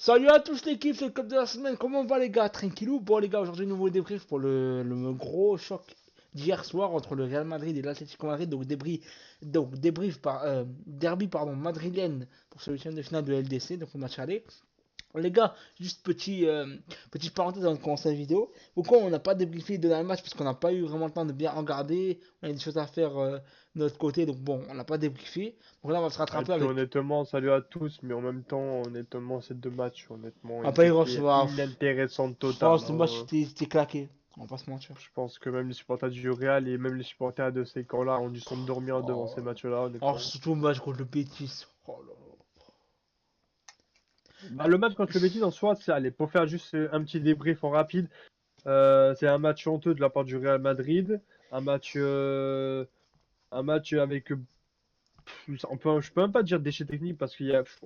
Salut à tous l'équipe, c'est le club de la semaine. Comment va les gars? Tranquillou? Bon les gars, aujourd'hui nouveau débrief pour le gros choc d'hier soir entre le Real Madrid et l'Atlético Madrid. Donc débrief par derby pardon madrilène pour ce huitième de finale de LDC, donc au match aller. Les gars, juste petite parenthèse avant de commencer la vidéo. Pourquoi on n'a pas débriefé de la match? Parce qu'on n'a pas eu vraiment le temps de bien regarder. On a des choses à faire de notre côté, donc bon, on n'a pas débriefé. Donc là, on va se Et rattraper puis avec. honnêtement, salut à tous, mais en même temps, honnêtement, ces deux matchs, honnêtement, On n'a ils pas eu étaient grand-chose. inintéressants Franchement, total, ce match hein. était claqué. On va pas se mentir. Je pense que même les supporters du Real et même les supporters de ces camps-là ont dû s'endormir devant Oh. ces matchs-là, Alors, honnêtement. surtout le match contre le Betis. Oh là là. Bah, le match contre le Betis en soi, c'est allez, pour faire juste un petit débrief en rapide, c'est un match honteux de la part du Real Madrid, un match, euh, un match avec, je peux même pas dire déchets techniques parce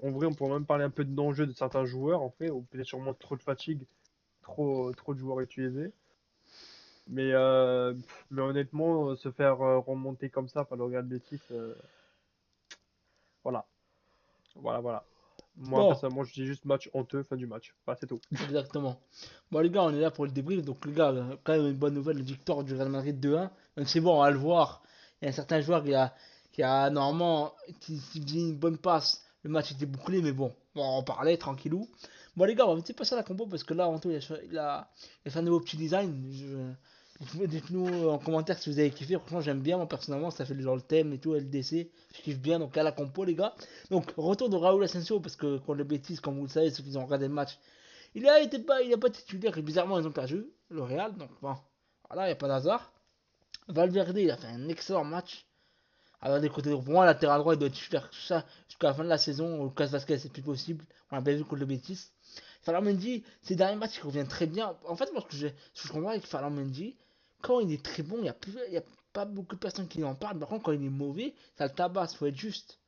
en vrai, on pourrait même parler un peu d'enjeu de certains joueurs, en fait, ou peut-être sûrement trop de fatigue, trop de joueurs utilisés. Mais honnêtement, se faire remonter comme ça par le Real Betis, voilà, voilà. Moi, Bon, personnellement, je dis juste match honteux, fin du match. Voilà, c'est tout. exactement. Bon, les gars, on est là pour le débrief. Donc, les gars, quand même une bonne nouvelle, la victoire du Real Madrid 2-1. Même si bon, on va le voir. Il y a un certain joueur qui a normalement, qui faisait une bonne passe. Le match était bouclé, mais bon, on va en parler tranquillou. Bon, les gars, on va peut-être passer à la compo parce que là, Anto, il a fait un nouveau petit design. Dites-nous en commentaire si vous avez kiffé. Franchement, j'aime bien, moi personnellement. Ça fait genre le thème et tout, LDC. Je kiffe bien. Donc, à la compo, les gars. Donc, retour de Raúl Asensio parce que contre le Betis, comme vous le savez, ceux qui ont regardé le match, il a pas titulaire et bizarrement, ils ont perdu le Real. Donc, bon, voilà, il n'y a pas d'hasard. Valverde, il a fait un excellent match. Alors, des côtés, pour moi, latéral droit, il doit être titulaire ça jusqu'à la fin de la saison. Lucas Vasquez, c'est plus possible. On a bien vu contre le Betis. Ferland Mendy, ces derniers matchs, il revient très bien. En fait, moi, ce que je comprends avec Ferland Mendy, quand il est très bon, il y a pas beaucoup de personnes qui en parlent. Par contre, quand il est mauvais, ça le tabasse, faut être juste.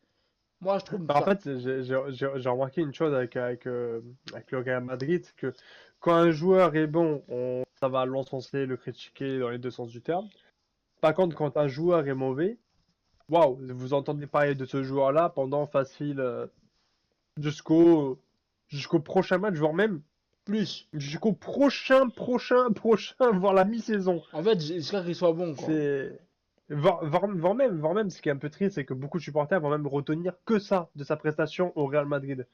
Moi, je trouve Bah, en ça. fait, j'ai remarqué une chose avec le Real Madrid, c'est que quand un joueur est bon, ça va l'encenser, le critiquer dans les deux sens du terme. Par contre, quand un joueur est mauvais, waouh, vous entendez parler de ce joueur-là pendant facile jusqu'au jusqu'au prochain match, voire même Plus. jusqu'au prochain, voire la mi-saison. En fait, j'espère qu'il soit bon, quoi. C'est voire même, ce qui est un peu triste, c'est que beaucoup de supporters vont même retenir que ça de sa prestation au Real Madrid.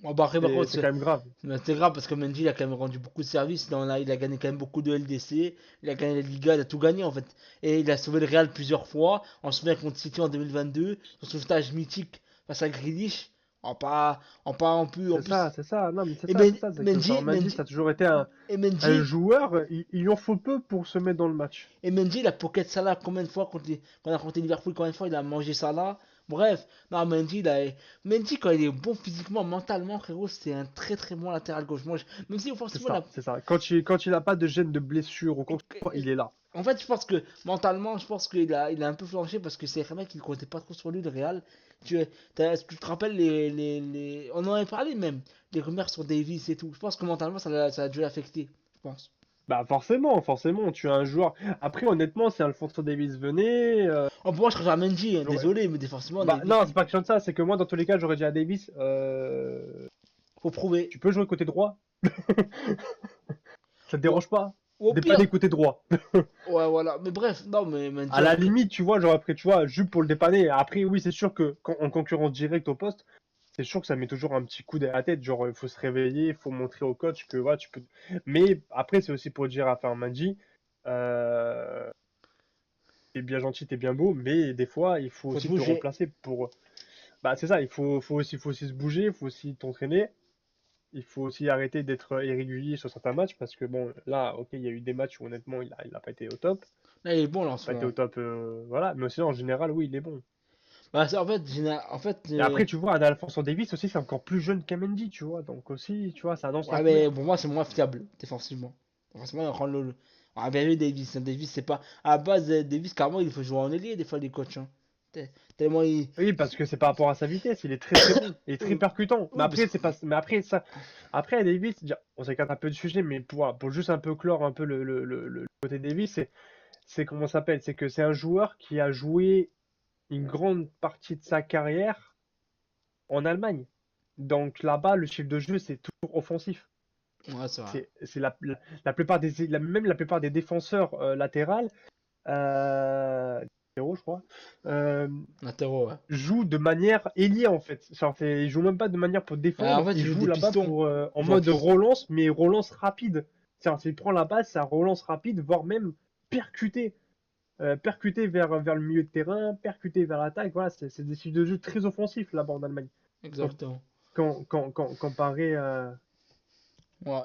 Bon, bah, après, par contre, C'est quand même grave. c'est grave parce que Mendy, il a quand même rendu beaucoup de services. Il a gagné quand même beaucoup de LDC. Il a gagné la Liga, il a tout gagné en fait. Et il a sauvé le Real plusieurs fois. On se souvient contre City en 2022. Son sauvetage mythique face à Grealish. En pas en plus. En plus. C'est ça. Non, mais Et c'est ça. C'est que Mendy, Fernand ça Mendy, a toujours été et un Mendy, joueur, il en faut peu pour se mettre dans le match. Et Mendy, il a pocket Salah combien de fois quand on a affronté Liverpool, combien de fois il a mangé Salah. Bref, non, Mendy, quand il est bon physiquement, mentalement, frérot, c'est un très très bon latéral gauche. Même si offensivement, C'est ça. Quand il a pas de gêne de blessure ou quoi que ce soit, il est là. en fait, je pense que mentalement, je pense qu'il a un peu flanché parce que c'est un mec qui ne comptait pas trop sur lui, le Real. Tu te rappelles on en avait parlé même, les rumeurs sur Davis et tout. Je pense que mentalement, ça a dû l'affecter, je pense. Bah forcément, tu as un joueur. Après, honnêtement, si Alphonso Davies venait, Oh, pour moi, je préfère Mendy, hein, j'aurais. désolé, mais défensivement, Bah Davis, non, c'est pas question de ça. C'est que moi, dans tous les cas, j'aurais dit à Davis, faut prouver. tu peux jouer côté droit. Ça te Ou, dérange pas? ou au Dépanner pire, côté droit. ouais, voilà. Mais bref, non, mais À Mendy, en la tout cas. limite, tu vois, j'aurais pris, tu vois, juste pour le dépanner. Après, oui, c'est sûr que en concurrence directe au poste, c'est sûr que ça met toujours un petit coup derrière la tête. Genre, il faut se réveiller, il faut montrer au coach que voilà, tu peux. Mais après, c'est aussi pour dire à Fernandji, euh, t'es bien gentil, t'es bien beau, mais des fois, il faut Faut se aussi te bouger. remplacer pour. Bah, c'est ça, faut aussi se bouger, il faut aussi t'entraîner. Il faut aussi arrêter d'être irrégulier sur certains matchs parce que bon, là, ok, il y a eu des matchs où honnêtement, il a pas été au top. Là, il est bon, là, en ce Pas été au moment. top, voilà. Mais aussi, en général, oui, il est bon. Bah, en fait, Et après, tu vois, un Alphonso Davies aussi, c'est encore plus jeune qu'Amendi, tu vois. Donc aussi, tu vois, ça annonce la ouais, mais couleur. pour moi, c'est moins fiable, défensivement. Défensivement, il rend on a bien vu Davis. Hein. Davis, c'est pas. À la base, Davis, carrément, il faut jouer en ailier, des fois, les coachs. Hein. Tellement il. Oui, parce que c'est par rapport à sa vitesse, il est très très bon, il est très Oui, percutant. Mais oui, parce après, que. c'est pas, mais après ça, après Davis, on s'écarte un peu du sujet, mais pour juste un peu clore un peu le côté Davis, c'est comment ça s'appelle, c'est que c'est un joueur qui a joué une grande partie de sa carrière en Allemagne. Donc là-bas, le chiffre de jeu, c'est toujours offensif. Ouais, c'est vrai. C'est la plupart même la plupart des défenseurs latérales, héros, je crois, euh, Latéraux, ouais. jouent de manière ailier en fait. Genre, ils jouent même pas de manière pour Bah, en défendre, fait, ils il joue jouent des là-bas pistons. pour en Il joue en mode piste. relance, mais relance rapide. C'est-à-dire, s'il prend la balle, ça relance rapide, voire même percuter. Percuter vers le milieu de terrain, percuter vers l'attaque. Voilà, c'est des styles de jeu très offensifs là-bas en Allemagne. Com- Exactement. Comparé Ouais.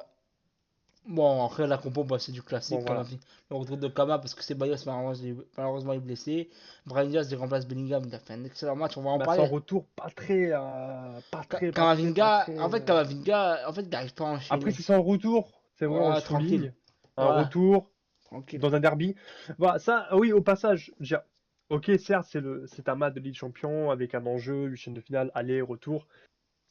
Bon, après, la compo, bah, c'est du bon, classique. voilà. Le retour de Kama, parce que c'est Bayos, malheureusement, il est blessé. Brahim Diaz, il remplace Bellingham. Il a fait un excellent match. On va en Bah, son parler. retour, Kamavinga, très. en fait, Kamavinga, en fait, il n'arrive pas à Après, enchaîner. c'est son retour, c'est vrai, on le Voilà, tranquille. souligne. Un Voilà, retour tranquille. dans un derby. Voilà, ça, oui, au passage, ok, certes, c'est un match de Ligue Champion avec un enjeu, huitième de finale, aller, retour.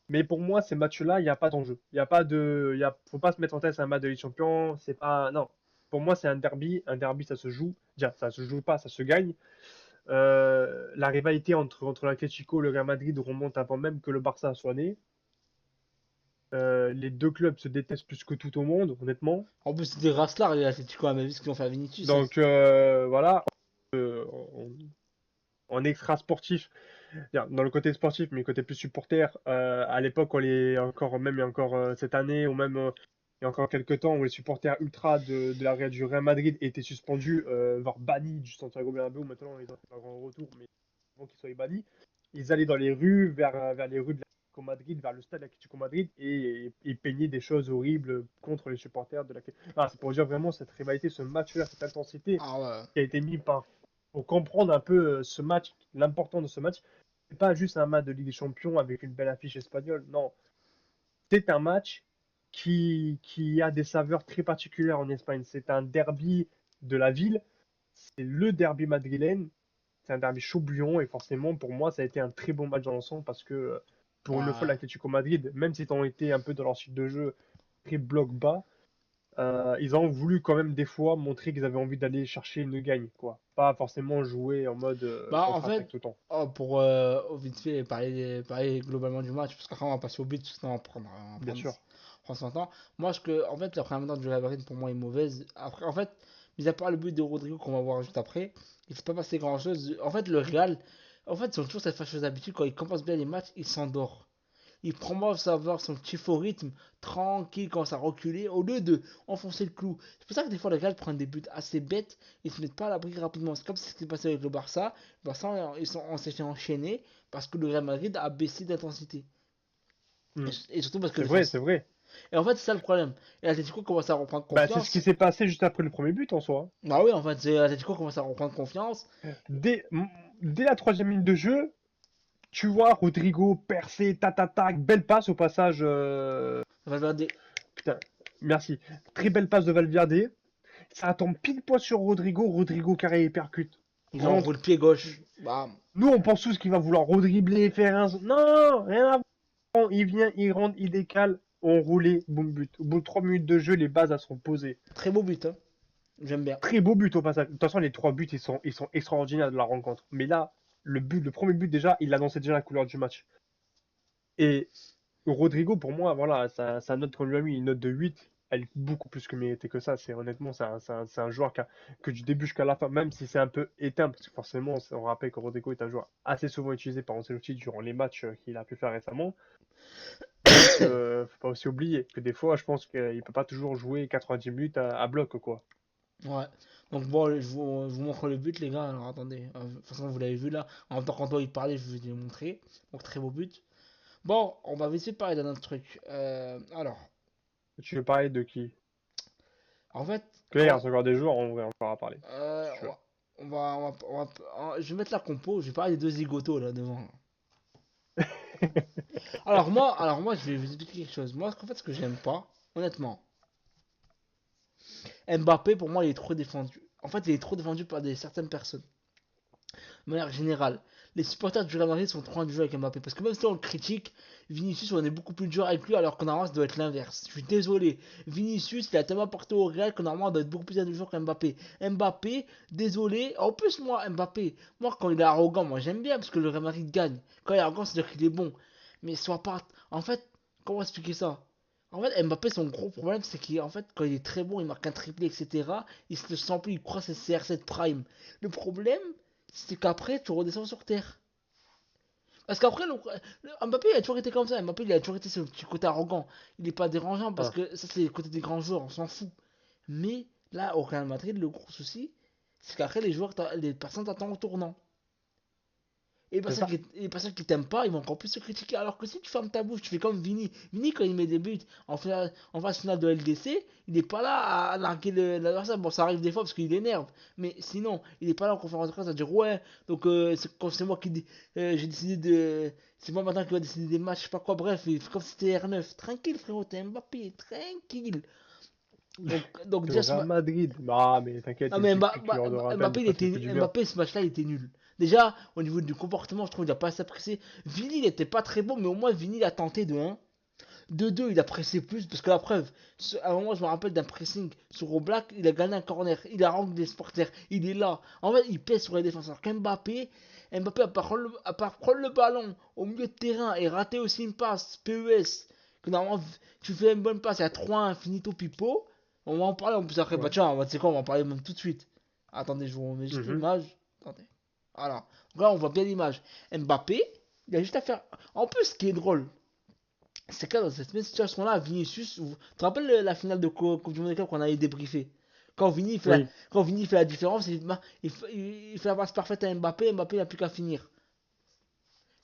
Mais pour moi, ces matchs-là, il n'y a pas d'enjeu. Il y a pas de, faut pas se mettre en tête, c'est un match de Ligue Champion. C'est pas, non. Pour moi, c'est un derby. Un derby, ça se joue. Déjà, ça se joue pas, ça se gagne. La rivalité entre l'Atlético et le Real Madrid remonte avant même que le Barça soit né. Les deux clubs se détestent plus que tout au monde, honnêtement. En plus, c'était Raslar, il a fait quoi, mais vu ce qu'ils ont fait à Vinicius, hein. Donc voilà, en, en extra sportif, bien, dans le côté sportif, mais côté plus supporter, à l'époque, on les encore, même il y a encore cette année, ou même il y a encore quelques temps, où les supporters ultra du Real Madrid étaient suspendus, voire bannis du Santiago Bernabéu. Maintenant, ils ont fait un grand retour, mais avant qu'ils soient bannis, ils allaient dans les rues, vers les rues de l'Atlético Madrid, vers le stade de l'Atlético Madrid, et peignaient des choses horribles contre les supporters de la. Ah, c'est pour dire vraiment cette rivalité, ce match-là, cette intensité Ah ouais. qui a été mis par. Pour comprendre un peu ce match, l'importance de ce match, c'est pas juste un match de Ligue des Champions avec une belle affiche espagnole. Non, c'est un match qui a des saveurs très particulières en Espagne. C'est un derby de la ville. C'est le derby madrilène. C'est un derby chaud bouillon. Et forcément, pour moi, ça a été un très bon match dans l'ensemble parce que pour une fois, Ouais. l'Atlético Madrid, même s'ils ont été un peu dans leur style de jeu très bloc bas, ils ont voulu quand même des fois montrer qu'ils avaient envie d'aller chercher une gagne, quoi. Pas forcément jouer en mode Bah, en contre-attaque fait, tout le temps. oh, pour vite fait parler globalement du match, parce qu'après, on va passer au but, sinon on va Bien sûr. prendre son temps. Moi, en fait, la première mi-temps du Real Madrid, pour moi, est mauvaise. Après, en fait, mis à part le but de Rodrigo qu'on va voir juste après, il ne s'est pas passé grand-chose. En fait, le Real, en fait, ils ont toujours cette fâcheuse habitude, quand ils commencent bien les matchs, ils s'endorment. Il prend mal savoir son petit faux rythme, tranquille, commence à reculer, au lieu de enfoncer le clou. C'est pour ça que des fois, les Real prennent des buts assez bêtes, ils se mettent pas à l'abri rapidement. C'est comme ce qui s'est passé avec le Barça. Le Barça, on s'est fait enchaîner parce que le Real Madrid a baissé d'intensité. Hmm. Et surtout parce que C'est vrai, défense. c'est vrai. Et en fait, c'est ça le problème. Et l'Atletico commence à reprendre Bah, c'est ce qui confiance. s'est passé juste après le premier but en soi. Bah oui, en fait, l'Atletico commence à reprendre confiance. Dès, dès la troisième minute de jeu, tu vois Rodrigo percer, tac, belle passe au passage. Valverde, Putain, merci. Très belle passe de Valverde. Ça tombe pile poil sur Rodrigo. Rodrigo carré et percute. il Rentre. enroule pied gauche. Bah, Nous, on pense tous qu'il va vouloir redribbler, faire un. Non, rien à voir. Il vient, il rentre, il décale. On roulait, boum, but. Au bout de 3 minutes de jeu, les bases elles sont posées. très beau but, hein. J'aime bien. Très beau but au passage. De toute façon, les 3 buts, ils sont extraordinaires de la rencontre. Mais là, le premier but déjà, il annonçait déjà la couleur du match. Et Rodrigo, pour moi, voilà, sa note qu'on lui a mis, une note de 8, elle est beaucoup plus que méritée que ça. C'est honnêtement, c'est un joueur que du début jusqu'à la fin, même si c'est un peu éteint, parce que forcément, on rappelle que Rodrigo est un joueur assez souvent utilisé par Ancelotti durant les matchs qu'il a pu faire récemment. Donc, faut pas aussi oublier que des fois, je pense qu'il peut pas toujours jouer 90 minutes à bloc, quoi. Ouais. Donc bon, je vous montre le but, les gars. Alors attendez. De toute façon, vous l'avez vu là. En même temps, quand toi il parlait, je vous ai montré. Donc très beau but. Bon, on va vite fait parler d'un autre truc. Alors, Tu veux parler de qui? en fait, Que là, il reste encore des joueurs, en vrai, encore à parler, euh, si tu veux. je vais mettre la compo. Je vais parler des deux zigotos là devant. Alors moi, je vais vous expliquer quelque chose. Moi, en fait, ce que j'aime pas, honnêtement, Mbappé, pour moi, il est trop défendu. En fait, il est trop défendu par certaines personnes. De manière générale, les supporters du Real Madrid sont trop indulgents avec Mbappé. Parce que même si on le critique, Vinicius, on est beaucoup plus dur avec lui, alors que normalement, ça doit être l'inverse. Je suis désolé. Vinicius, il a tellement porté au Real que normalement, on doit être beaucoup plus indulgent qu'Mbappé. Mbappé, désolé. En plus, moi, quand il est arrogant, moi, j'aime bien parce que le Real Madrid gagne. Quand il est arrogant, c'est-à-dire qu'il est bon. Mais sois pas. En fait, comment expliquer ça? En fait, Mbappé, son gros problème, c'est qu'en fait, quand il est très bon, il marque un triplé, etc., il se le sent plus, il croit que c'est CR7 Prime. Le problème, c'est qu'après, tu redescends sur Terre. Parce qu'après, Mbappé, il a toujours été comme ça. Mbappé, il a toujours été ce petit côté arrogant. Il n'est pas dérangeant parce Ah, que ça, c'est le côté des grands joueurs, on s'en fout. Mais là, au Real Madrid, le gros souci, c'est qu'après, les personnes t'attendent au tournant. Et c'est ça. les personnes qui t'aiment pas, ils vont encore plus se critiquer. Alors que si tu fermes ta bouche, tu fais comme Vini. Vini, quand il met des buts en phase finale de LDC, il n'est pas là à larguer l'adversaire. Bon, ça arrive des fois parce qu'il énerve. Mais sinon, il n'est pas là en conférence de presse à dire ouais, donc c'est moi j'ai décidé de. C'est moi maintenant qui va décider des matchs, je sais pas quoi. Bref, il fait comme si c'était R9. Tranquille, frérot, t'es Mbappé, tranquille. Donc C'est au déjà, Real Madrid. Bah, mais t'inquiète, non il mais suffit que tu leur rappelles, des fois, ça fait du bien. Mbappé ce match-là il était nul. Déjà au niveau du comportement je trouve qu'il a pas assez pressé. Vini il était pas très bon mais au moins Vini il a tenté de 1. De 2 il a pressé plus parce que la preuve, à un moment je me rappelle d'un pressing sur Oblak, il a gagné un corner, il a rendu des supporters, il est là. En fait il pèse sur les défenseurs. Mbappé à part prendre le ballon au milieu de terrain et rater aussi une passe PES, que normalement tu fais une bonne passe, il y a 3-1 finito pipo. On va en parler en plus après. Bah Ouais. tiens, tu sais quoi, on va en parler même tout de suite. Attendez, je vous remets juste Mhm. l'image. Attendez. Voilà. Donc là, on voit bien l'image. Mbappé, il a juste à faire. En plus, ce qui est drôle, c'est que dans cette même situation-là, Vinicius. Tu te rappelles la finale de Coupe du Monde qu'on avait débriefé? Oui. Quand Vini fait la différence, il fait la passe parfaite à Mbappé, Mbappé n'a plus qu'à finir.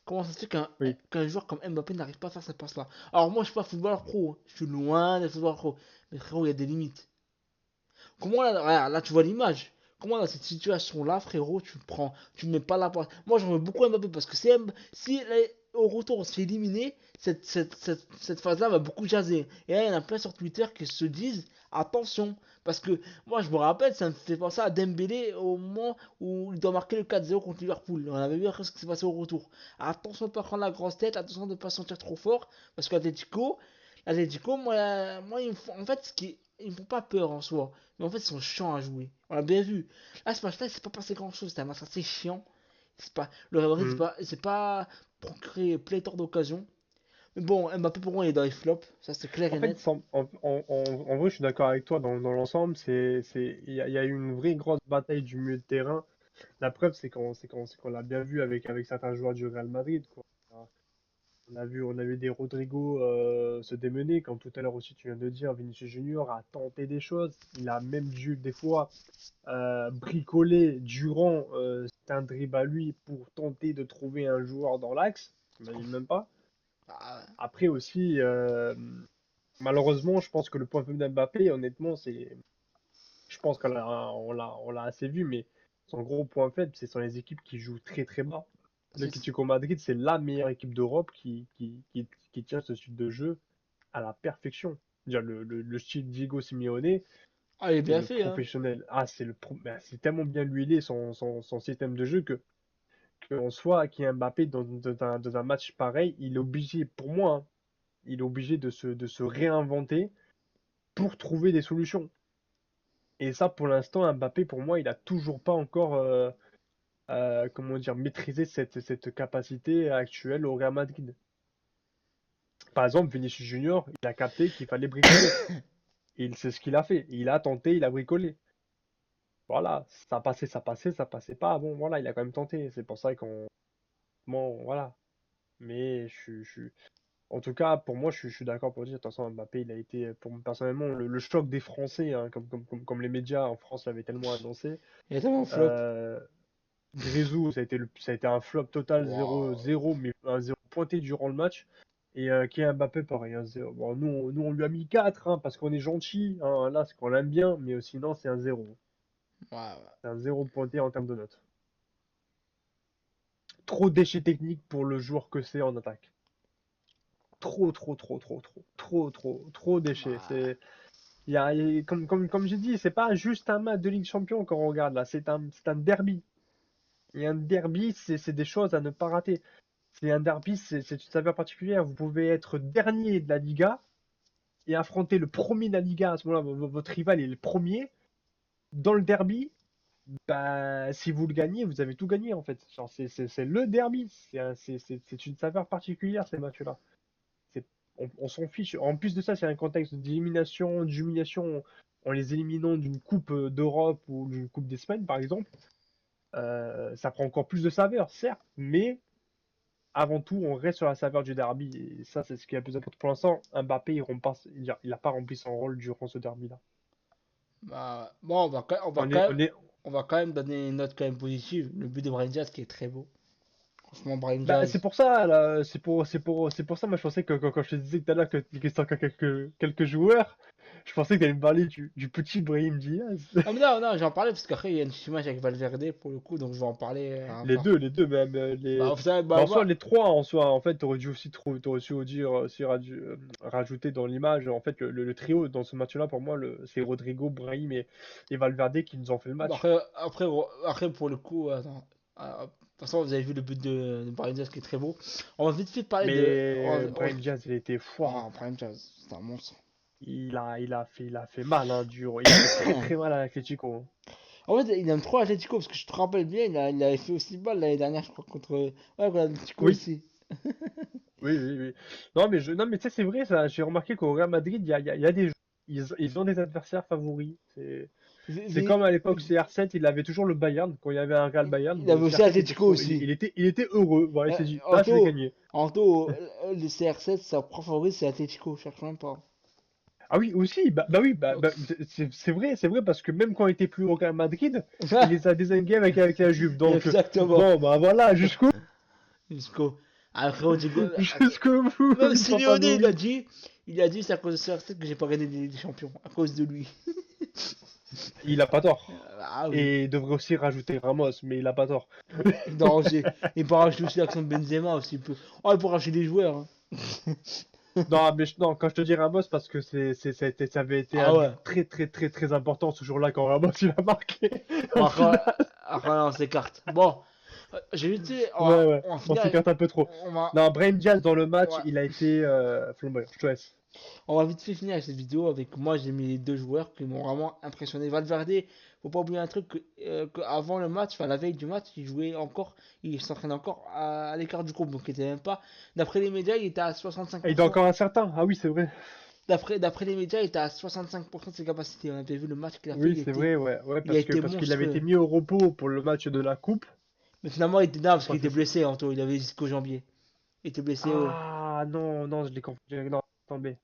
Comment ça se fait Oui. qu'un joueur comme Mbappé n'arrive pas à faire cette passe-là? Alors moi, je suis pas footballeur pro, hein. Je suis loin d'être footballeur pro. Mais frérot, il y a des limites. Comment là, regarde, là tu vois l'image. Comment dans cette situation-là, frérot, tu mets pas la passe. Moi, j'en veux beaucoup Mbappé parce que si au retour on se fait éliminer, cette phase-là va beaucoup jaser. Et là, il y en a plein sur Twitter qui se disent attention. Parce que moi, je me rappelle, ça me fait penser à Dembélé au moment où il doit marquer le 4-0 contre Liverpool. On avait vu après ce qui s'est passé au retour. Attention de ne pas prendre la grosse tête, attention de ne pas se sentir trop fort. Parce qu'Atletico, moi en fait, ils me font pas peur en soi. Mais en fait, ils sont chiants à jouer. On l'a bien vu. Là, ce match-là, c'est pas passé grand-chose. C'était un match assez chiant. Le Real Madrid, Mhm. c'est pas procuré pléthore d'occasions. Mais bon, Mbappé pour moi, il est dans les flops. Ça, c'est clair En et fait, net. en vrai, je suis d'accord avec toi dans l'ensemble. Il y a eu une vraie grosse bataille du milieu de terrain. La preuve, c'est qu'on l'a bien vu avec certains joueurs du Real Madrid, quoi. On a vu des Rodrigo se démener, comme tout à l'heure aussi tu viens de dire, Vinicius Junior a tenté des choses. Il a même dû des fois bricoler durant un dribble à lui pour tenter de trouver un joueur dans l'axe. T'imagines même pas. Ah, Après aussi, malheureusement, je pense que le point faible d'Mbappé, honnêtement, je pense on l'a assez vu, mais son gros point faible, ce sont les équipes qui jouent très très bas. c'est- L'Atlético Madrid, c'est la meilleure équipe d'Europe qui tient ce style de jeu à la perfection. Déjà, le style Diego Simeone, ah, il est c'est bien le fait, hein. professionnel. Ah, ben, c'est tellement bien huilé son système de jeu que en soi, qu'il y ait Mbappé dans un match pareil, il est obligé, pour moi, hein, il est obligé de se réinventer pour trouver des solutions. Et ça, pour l'instant, Mbappé, pour moi, il a toujours pas encore, comment dire, maîtrisé cette capacité actuelle au Real Madrid. Par exemple, Vinicius Junior, il a capté qu'il fallait bricoler. Et c'est ce qu'il a fait. Il a tenté, il a bricolé. Voilà, ça passait pas. Bon, voilà, il a quand même tenté. C'est pour ça qu'on, bon, voilà. Mais en tout cas, pour moi, je suis d'accord pour dire, attention, Mbappé, il a été, pour moi, personnellement, le choc des Français, hein, comme les médias en France l'avaient tellement annoncé. Il est tellement flop. Euh, Grisou, ça a été un flop total, Waouh. 0 mais un 0 pointé durant le match. Et Kylian Mbappé, pareil, un 0. Bon, nous, on lui a mis 4 hein, parce qu'on est gentil, hein, là, c'est qu'on l'aime bien, mais sinon, c'est un 0. Ouais, ouais. C'est un 0 pointé en termes de notes. Trop de déchets techniques pour le joueur que c'est en attaque. Trop déchets. Ouais. Comme j'ai dit, c'est pas juste un match de Ligue Champion quand on regarde là, c'est un derby. Et un derby, c'est des choses à ne pas rater. C'est un derby, c'est une saveur particulière. Vous pouvez être dernier de la Liga et affronter le premier de la Liga. À ce moment-là, votre rival est le premier. Dans le derby, bah, si vous le gagnez, vous avez tout gagné en fait. Genre, c'est le derby. C'est une saveur particulière ces matchs-là. on s'en fiche. En plus de ça, c'est un contexte d'élimination, d'humiliation en les éliminant d'une coupe d'Europe ou d'une coupe d'Espagne, par exemple. Ça prend encore plus de saveur, certes, mais avant tout, on reste sur la saveur du derby. Et ça, c'est ce qui est le plus important. Pour l'instant, Mbappé, il a pas rempli son rôle durant ce derby-là. Bah, bon, On est, on est, on va quand même donner une note quand même positive. Le but de Brahim Diaz qui est très beau. Franchement, Brahim Bah, c'est Diaz. pour ça, là, c'est pour ça, moi, je pensais que quand je te disais tout à l'heure que c'était encore quelques joueurs, je pensais que tu allais me parler du petit Brahim Diaz. Ah, mais non, non, j'en parlais parce qu'après, il y a une petite image avec Valverde pour le coup, donc je vais en parler Les deux, même, Bah, les... au final, Bah, bah, en soi, moi, les trois, en soi, en fait, t'aurais su dire, rajouter dans l'image, en fait, le trio dans ce match-là, pour moi, c'est Rodrigo, Brahim et Valverde qui nous ont fait le bah, match. après, pour le coup, attends. De toute façon, vous avez vu le but de Brahim Diaz qui est très beau. On va vite fait parler de. Mais Brahim Diaz, il était fort, hein. Oh, Brahim Diaz, c'est un monstre. Il a fait mal, hein, dur. Il a fait très très mal à l'Atlético, hein. En fait, il aime trop Atletico parce que je te rappelle bien, il avait fait aussi mal l'année dernière, je crois, contre. Ouais, contre Atletico Oui, aussi. oui. Non, mais tu sais, c'est vrai, ça. J'ai remarqué qu'au Real Madrid, il y a des, ils ont des adversaires favoris. C'est comme à l'époque Oui. CR7, il avait toujours le Bayern. Quand il y avait un Real Bayern, Il bon, avait aussi CR7 était Atletico trop, aussi. il était heureux. Voilà, il s'est dit, là, je vais Anto, gagner. Le CR7, sa prof favori, c'est Atletico, cherche même pas. Ah oui, aussi, bah oui, Donc, c'est vrai, parce que même quand il était plus au Real Madrid, il les a désingués avec la Juve. Donc, exactement. bon, bah voilà, Jusqu'au. Après, Rodrigo. jusqu'au bout, Même ils sont Simeone, favoris. il a dit c'est à cause de CR7 que j'ai pas gagné des champions. À cause de lui. Il a pas tort. Ah oui. Et il devrait aussi rajouter Ramos, mais il a pas tort. Il doit rajouter. Il peut rajouter aussi l'action de Benzema aussi. Il peut... Oh, il peut rajouter des joueurs, hein. Non, non, quand je te dis Ramos, parce que ça avait été Ah un but ouais. très important ce jour-là quand Ramos il a marqué Bon, au final. après, on s'écarte. Bon, j'ai vu, tu sais, Ouais, on va on finir. s'écarte un peu trop. On va, Non, Brahim Diaz dans le match, ouais. il a été flamboyant, je te laisse. On va vite fait finir avec cette vidéo avec moi j'ai mis les deux joueurs qui m'ont vraiment impressionné. Valverde, faut pas oublier un truc que avant le match, enfin la veille du match, il jouait encore, il s'entraînait encore à l'écart du groupe, donc il était même pas. D'après les médias, il était à Et il est 65%. encore incertain. Ah oui, c'est vrai. D'après les médias, il était à 65% de ses capacités. On avait vu le match qu'il a fait, Oui, c'est vrai, ouais, ouais, il a été parce qu'il avait été monstrueux. mis au repos pour le match de la coupe. Mais finalement, il était là parce qu'il Quand était il s'est- blessé, Anto. Il avait jusqu'au jambier. Il était blessé. Ah non, je l'ai confondu. Non, tombé.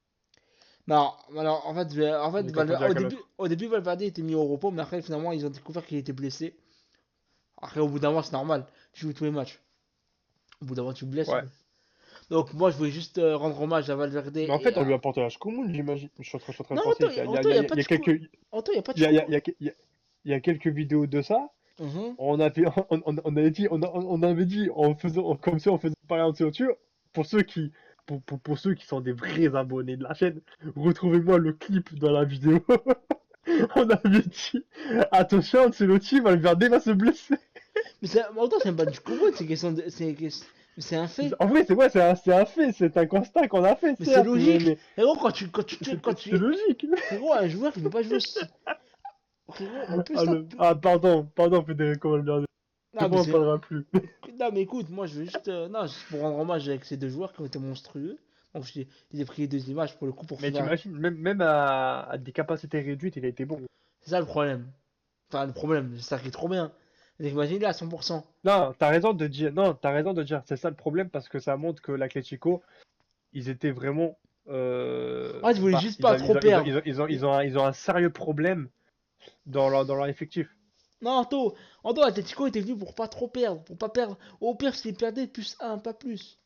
Non, alors Je l'ai confondu avec un autre. au début, Valverde était mis au repos, mais après, finalement, ils ont découvert qu'il était blessé. Après, au bout d'un moment, c'est normal. Tu joues tous les matchs. Au bout d'un moment, tu te blesses. Ouais. Donc, moi, je voulais juste rendre hommage à Valverde Mais en et fait, on lui à. a porté la choucroute, j'imagine. Je suis en train de Non, Anto, penser. Anto, il n'y a pas Il de y a choucroute. quelques, Anto, il n'y a pas de il y a, il y a, il choucroute. y a, il y a quelques vidéos de ça. Mhm. On a fait, on avait dit, on avait dit en faisant, comme ça, on faisait pareil en ceinture. Pour ceux qui, pour ceux qui sont des vrais abonnés de la chaîne, retrouvez-moi le clip dans la vidéo. On avait dit, attention, Ancelotti, Valverde va se blesser. Mais c'est, Anto, c'est pas du choucroute, c'est question de. C'est un fait. En vrai, c'est un fait, c'est un constat qu'on a fait, Mais c'est certes, logique. mais Frérot, c'était logique. frérot, un joueur qui ne peut pas jouer. Frérot, en plus, là. Pardon, Federico Valverde. C'est Non, mais bon, on ne c'est. parlera plus. Non, mais écoute, moi, je veux juste. Non, juste pour rendre hommage avec ces deux joueurs qui ont été monstrueux. Donc, j'ai pris les deux images pour le coup pour Mais finir. t'imagines, même à des capacités réduites, il a été bon. C'est ça le problème. Enfin, le problème, c'est ça qui est trop bien. C'est qu'imagine, il est à 100%. Non, t'as raison de dire, non, t'as raison de dire, c'est ça le problème parce que ça montre que l'Atlético, ils étaient vraiment, En fait, je voulais juste pas trop perdre. ils ont un sérieux problème dans leur effectif. Non, Anto, Atletico était venu pour pas trop perdre. Pour pas perdre. Au pire, s'il perdait, plus un, pas plus.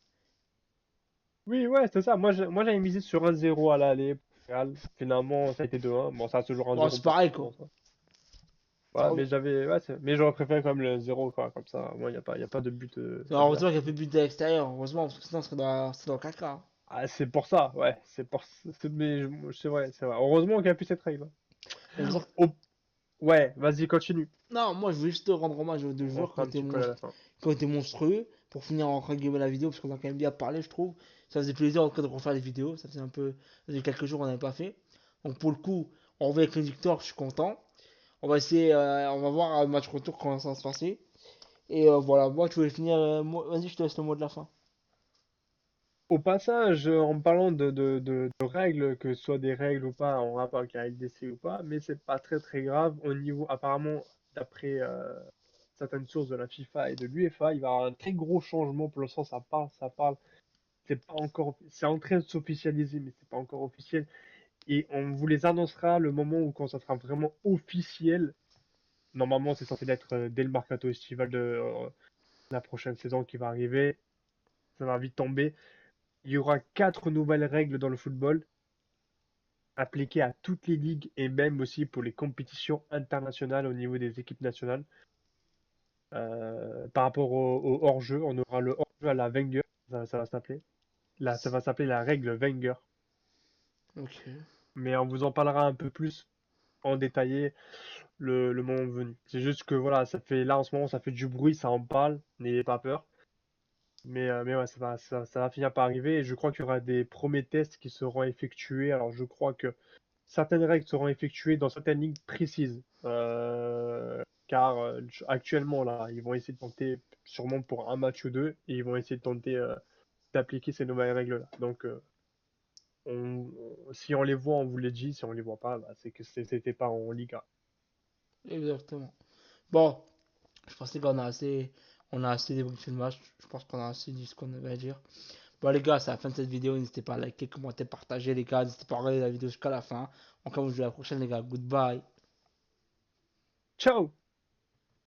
Oui, ouais, c'est ça. Moi, j'avais misé sur 1-0 à l'aller pour le Real. Finalement, ça a été 2-1. Bon, ça reste toujours Bon, 1-0 c'est pour pareil, tout le quoi. monde, ça. Ouais, mais mais j'aurais préféré quand même le 0, quoi, comme ça. Moi, il y a pas de but Heureusement adverse. qu'il y a fait but de l'extérieur. Heureusement, parce que sinon, c'est dans le caca. Ah, c'est pour ça, ouais. Mais c'est vrai. Heureusement qu'il y a plus cette règle, Donc, hein. Oh, ouais, vas-y, continue. non, moi, je voulais juste rendre hommage aux deux On joueurs fera un petit call à la fin. qui ont été monstrueux. Pour finir en guillemets la vidéo, parce qu'on a quand même bien parlé, je trouve. Ça faisait plaisir en tout cas de refaire les vidéos. Ça faisait un peu. Ça faisait quelques jours qu'on n'avait pas fait. Donc, pour le coup, on revient avec une victoire, je suis content. On va essayer, on va voir un match retour comment ça va se passer. Et voilà, moi je voulais finir. Vas-y, je te laisse le mot de la fin. Au passage, en parlant de règles, que ce soit des règles ou pas, en rapport avec la LDC ou pas, mais c'est pas très très grave. Au niveau, apparemment, d'après certaines sources de la FIFA et de l'UEFA, il va y avoir un très gros changement. Pour l'instant, ça parle. C'est pas encore, c'est en train de s'officialiser, mais c'est pas encore officiel. Et on vous les annoncera le moment où quand ça sera vraiment officiel. Normalement, c'est censé être dès le mercato estival de la prochaine saison qui va arriver. Ça va vite tomber. Il y aura 4 nouvelles règles dans le football, appliquées à toutes les ligues et même aussi pour les compétitions internationales au niveau des équipes nationales. Par rapport au hors-jeu, on aura le hors-jeu à la Wenger, ça va s'appeler. Là, ça va s'appeler la règle Wenger. Ok. Mais on vous en parlera un peu plus en détaillé le moment venu. C'est juste que voilà, ça fait là en ce moment, ça fait du bruit, ça en parle, n'ayez pas peur. Mais ouais, ça va finir par arriver et je crois qu'il y aura des premiers tests qui seront effectués. Alors je crois que certaines règles seront effectuées dans certaines ligues précises. Car actuellement, là, ils vont essayer de tenter, sûrement pour un match ou deux, et ils vont essayer de tenter d'appliquer ces nouvelles règles-là. Donc, si on les voit, on vous les dit. Si on les voit pas, bah, c'est que c'était pas en Liga. Exactement. Bon, je pensais qu'on a assez débriefé le match. Je pense qu'on a assez dit ce qu'on avait à dire. Bon les gars, c'est la fin de cette vidéo. N'hésitez pas à liker, commenter, partager les gars. N'hésitez pas à regarder la vidéo jusqu'à la fin. On se voit la prochaine les gars. Goodbye. Ciao!